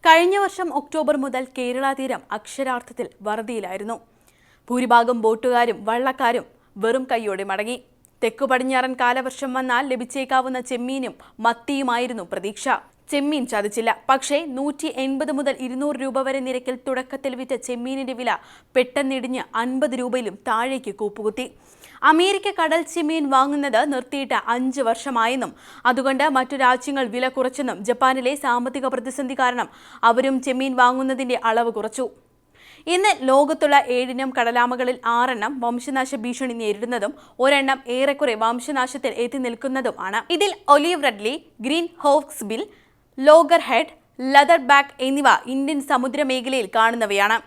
കഴിഞ്ഞ വർഷം ഒക്ടോബർ മുതൽ കേരള തീരം അക്ഷരാർത്ഥത്തിൽ വറുതിയിലായിരുന്നു. ഭൂരിഭാഗം ബോട്ടുകാരും വള്ളക്കാരും വെറും കൈയോടെ മടങ്ങി. തെക്കു പടിഞ്ഞാറൻ കാലവർഷം വന്നാൽ ലഭിച്ചേക്കാവുന്ന ചെമ്മീനും മത്തിയുമായിരുന്നു പ്രതീക്ഷ. ചെമ്മീൻ ചതിച്ചില്ല. പക്ഷേ 180 മുതൽ 200 രൂപ വരെ നിരക്കിൽ തുടക്കത്തിൽ വിറ്റ ചെമ്മീനിന്റെ വില പെട്ടെന്നിടിഞ്ഞ് 50 രൂപയിലും താഴേക്ക് കൂപ്പുകുത്തി. അമേരിക്ക കടൽ ചെമ്മീൻ വാങ്ങുന്നത് നിർത്തിയിട്ട് 5 വർഷമായെന്നും അതുകൊണ്ട് മറ്റു രാജ്യങ്ങൾ വില കുറച്ചെന്നും ജപ്പാനിലെ സാമ്പത്തിക പ്രതിസന്ധി കാരണം അവരും ചെമ്മീൻ വാങ്ങുന്നതിന്റെ അളവ് കുറച്ചു. ഇന്ന് ലോകത്തുള്ള 7 ഇനം കടലാമകളിൽ 6 എണ്ണം വംശനാശ ഭീഷണി നേരിടുന്നതും ഒരെണ്ണം ഏറെക്കുറെ വംശനാശത്തിൽ എത്തി നിൽക്കുന്നതുമാണ്. ഇതിൽ olive readily, green hoax bill, logger head, leather back എന്നിവ ഇന്ത്യൻ സമുദ്രമേഖലയിൽ കാണുന്നവയാണ്.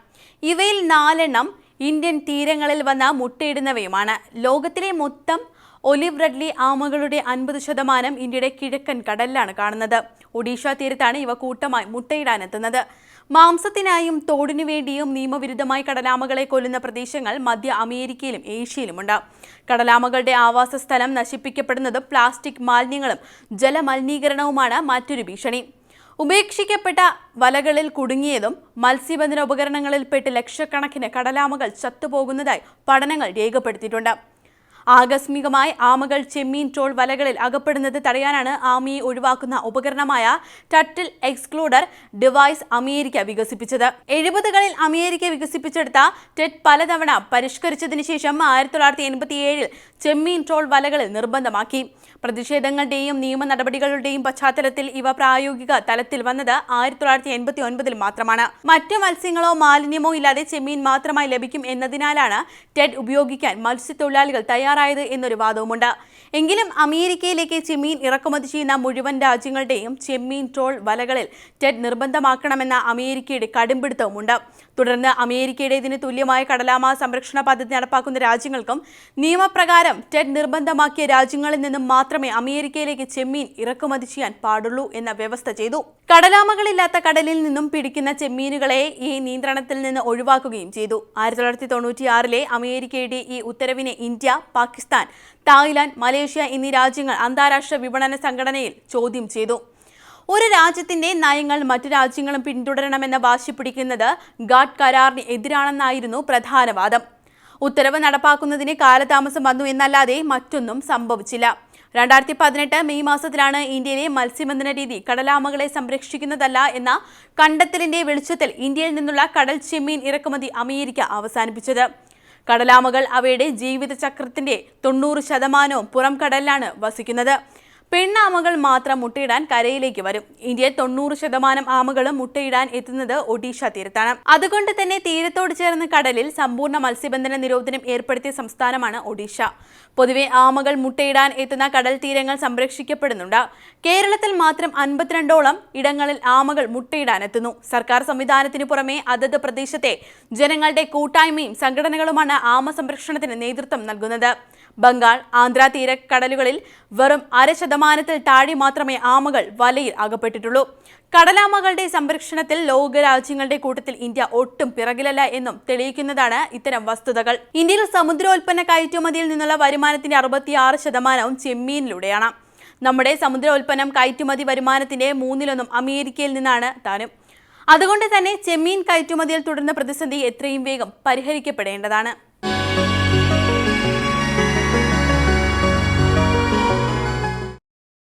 ഇവയിൽ 4 എണ്ണം ഇന്ത്യൻ തീരങ്ങളിൽ വന്ന് മുട്ടയിടുന്നവയുമാണ്. ലോകത്തിലെ മൊത്തം ഒലിവ് റെഡ്ലി ആമകളുടെ 50% ഇന്ത്യയുടെ കിഴക്കൻ കടലിലാണ് കാണുന്നത്. ഒഡീഷ തീരത്താണ് ഇവ കൂട്ടമായി മുട്ടയിടാനെത്തുന്നത്. മാംസത്തിനായും തോടിനു വേണ്ടിയും നിയമവിരുദ്ധമായി കടലാമകളെ കൊല്ലുന്ന പ്രദേശങ്ങൾ മധ്യ അമേരിക്കയിലും ഏഷ്യയിലുമുണ്ട്. കടലാമകളുടെ ആവാസ സ്ഥലം നശിപ്പിക്കപ്പെടുന്നതും പ്ലാസ്റ്റിക് മാലിന്യങ്ങളും ജലമലിനീകരണവുമാണ് മറ്റൊരു ഭീഷണി. ഉപേക്ഷിക്കപ്പെട്ട വലകളിൽ കുടുങ്ങിയതും മത്സ്യബന്ധന ഉപകരണങ്ങളിൽപ്പെട്ട് ലക്ഷക്കണക്കിന് കടലാമകൾ ചത്തുപോകുന്നതായി പഠനങ്ങൾ രേഖപ്പെടുത്തിയിട്ടുണ്ട്. ആകസ്മികമായി ആമകൾ ചെമ്മീൻ ട്രോൾ വലകളിൽ അകപ്പെടുന്നത് തടയാനാണ് ആമയെ ഒഴിവാക്കുന്ന ഉപകരണമായ ടട്ടിൽ എക്സ്ക്ലൂഡർ ഡിവൈസ് അമേരിക്ക വികസിപ്പിച്ചത്. 70കളിൽ അമേരിക്ക വികസിപ്പിച്ചെടുത്ത ടെറ്റ് പലതവണ പരിഷ്കരിച്ചതിനു ശേഷം 1987-ൽ ചെമ്മീൻ ട്രോൾ വലകളിൽ നിർബന്ധമാക്കി. പ്രതിഷേധങ്ങളുടെയും നിയമ നടപടികളുടെയും പശ്ചാത്തലത്തിൽ ഇവ പ്രായോഗിക തലത്തിൽ വന്നത് 1989-ൽ മാത്രമാണ്. മറ്റു മത്സ്യങ്ങളോ മാലിന്യമോ ഇല്ലാതെ ചെമ്മീൻ മാത്രമായി ലഭിക്കും എന്നതിനാലാണ് ടെഡ് ഉപയോഗിക്കാൻ മത്സ്യത്തൊഴിലാളികൾ തയ്യാറായത് എന്നൊരു വാദവുമുണ്ട്. എങ്കിലും അമേരിക്കയിലേക്ക് ചെമ്മീൻ ഇറക്കുമതി ചെയ്യുന്ന മുഴുവൻ രാജ്യങ്ങളുടെയും ചെമ്മീൻ ട്രോൾ വലകളിൽ ടെഡ് നിർബന്ധമാക്കണമെന്ന അമേരിക്കയുടെ കടുംപിടുത്തവുമുണ്ട്. തുടർന്ന് അമേരിക്കയുടേതിന് തുല്യമായ കടലാമ സംരക്ഷണ പദ്ധതി നടപ്പാക്കുന്ന രാജ്യങ്ങൾക്കും നിയമപ്രകാരം ടെഡ് നിർബന്ധമാക്കിയ രാജ്യങ്ങളിൽ നിന്നും മാത്രമേ അമേരിക്കയിലേക്ക് ചെമ്മീൻ ഇറക്കുമതി ചെയ്യാൻ പാടുള്ളൂ എന്ന വ്യവസ്ഥ ചെയ്തു. കടലാമകളില്ലാത്ത കടലിൽ നിന്നും പിടിക്കുന്ന ചെമ്മീനുകളെ ഈ നിയന്ത്രണത്തിൽ നിന്ന് ഒഴിവാക്കുകയും ചെയ്തു. 1996-ലെ അമേരിക്കയുടെ ഈ ഉത്തരവിനെ ഇന്ത്യ, പാകിസ്ഥാൻ, തായ്ലാന്റ്, മലേഷ്യ എന്നീ രാജ്യങ്ങൾ അന്താരാഷ്ട്ര വിപണന സംഘടനയിൽ ചോദ്യം ചെയ്തു. ഒരു രാജ്യത്തിന്റെ നയങ്ങൾ മറ്റു രാജ്യങ്ങളും പിന്തുടരണമെന്ന വാശി പിടിക്കുന്നത് ഗാട്ട് കരാറിന് എതിരാണെന്നായിരുന്നു പ്രധാന വാദം. ഉത്തരവ് നടപ്പാക്കുന്നതിന് കാലതാമസം വന്നു എന്നല്ലാതെ മറ്റൊന്നും സംഭവിച്ചില്ല. 2018 മെയ് മാസത്തിലാണ് ഇന്ത്യയിലെ മത്സ്യബന്ധന രീതി കടലാമകളെ സംരക്ഷിക്കുന്നതല്ല എന്ന കണ്ടെത്തലിന്റെ വെളിച്ചത്തിൽ ഇന്ത്യയിൽ നിന്നുള്ള കടൽ ചെമ്മീൻ ഇറക്കുമതി അമേരിക്ക അവസാനിപ്പിച്ചത്. കടലാമകൾ അവയുടെ ജീവിതചക്രത്തിന്റെ 90% പുറം കടലിലാണ് വസിക്കുന്നത്. പെണ്ണാമകൾ മാത്രം മുട്ടയിടാൻ കരയിലേക്ക് വരും. ഇന്ത്യയിൽ 90% ആമകളും മുട്ടയിടാൻ എത്തുന്നത് ഒഡീഷ തീരത്താണ്. അതുകൊണ്ട് തന്നെ തീരത്തോട് ചേർന്ന കടലിൽ സമ്പൂർണ്ണ മത്സ്യബന്ധന നിരോധനം ഏർപ്പെടുത്തിയ സംസ്ഥാനമാണ് ഒഡീഷ. പൊതുവെ ആമകൾ മുട്ടയിടാൻ എത്തുന്ന കടൽ തീരങ്ങൾ സംരക്ഷിക്കപ്പെടുന്നുണ്ട്. കേരളത്തിൽ മാത്രം 52ഓളം ഇടങ്ങളിൽ ആമകൾ മുട്ടയിടാനെത്തുന്നു. സർക്കാർ സംവിധാനത്തിന് പുറമെ അതത് പ്രദേശത്തെ ജനങ്ങളുടെ കൂട്ടായ്മയും സംഘടനകളുമാണ് ആമ സംരക്ഷണത്തിന് നേതൃത്വം നൽകുന്നത്. ബംഗാൾ, ആന്ധ്ര തീരക്കടലുകളിൽ വെറും 0.5% താഴെ മാത്രമേ ആമകൾ വലയിൽ അകപ്പെട്ടിട്ടുള്ളൂ. കടലാമകളുടെ സംരക്ഷണത്തിൽ ലോകരാജ്യങ്ങളുടെ കൂട്ടത്തിൽ ഇന്ത്യ ഒട്ടും പിറകിലല്ല എന്നും തെളിയിക്കുന്നതാണ് ഇത്തരം വസ്തുതകൾ. ഇന്ത്യയിൽ സമുദ്രോൽപ്പന്ന കയറ്റുമതിയിൽ നിന്നുള്ള വരുമാനത്തിന്റെ 66% ചെമ്മീനിലൂടെയാണ്. നമ്മുടെ സമുദ്രോൽപ്പന്നം കയറ്റുമതി വരുമാനത്തിന്റെ 1/3 അമേരിക്കയിൽ നിന്നാണ് താനും. അതുകൊണ്ട് തന്നെ ചെമ്മീൻ കയറ്റുമതിയിൽ തുടർന്ന പ്രതിസന്ധി എത്രയും വേഗം പരിഹരിക്കപ്പെടേണ്ടതാണ്.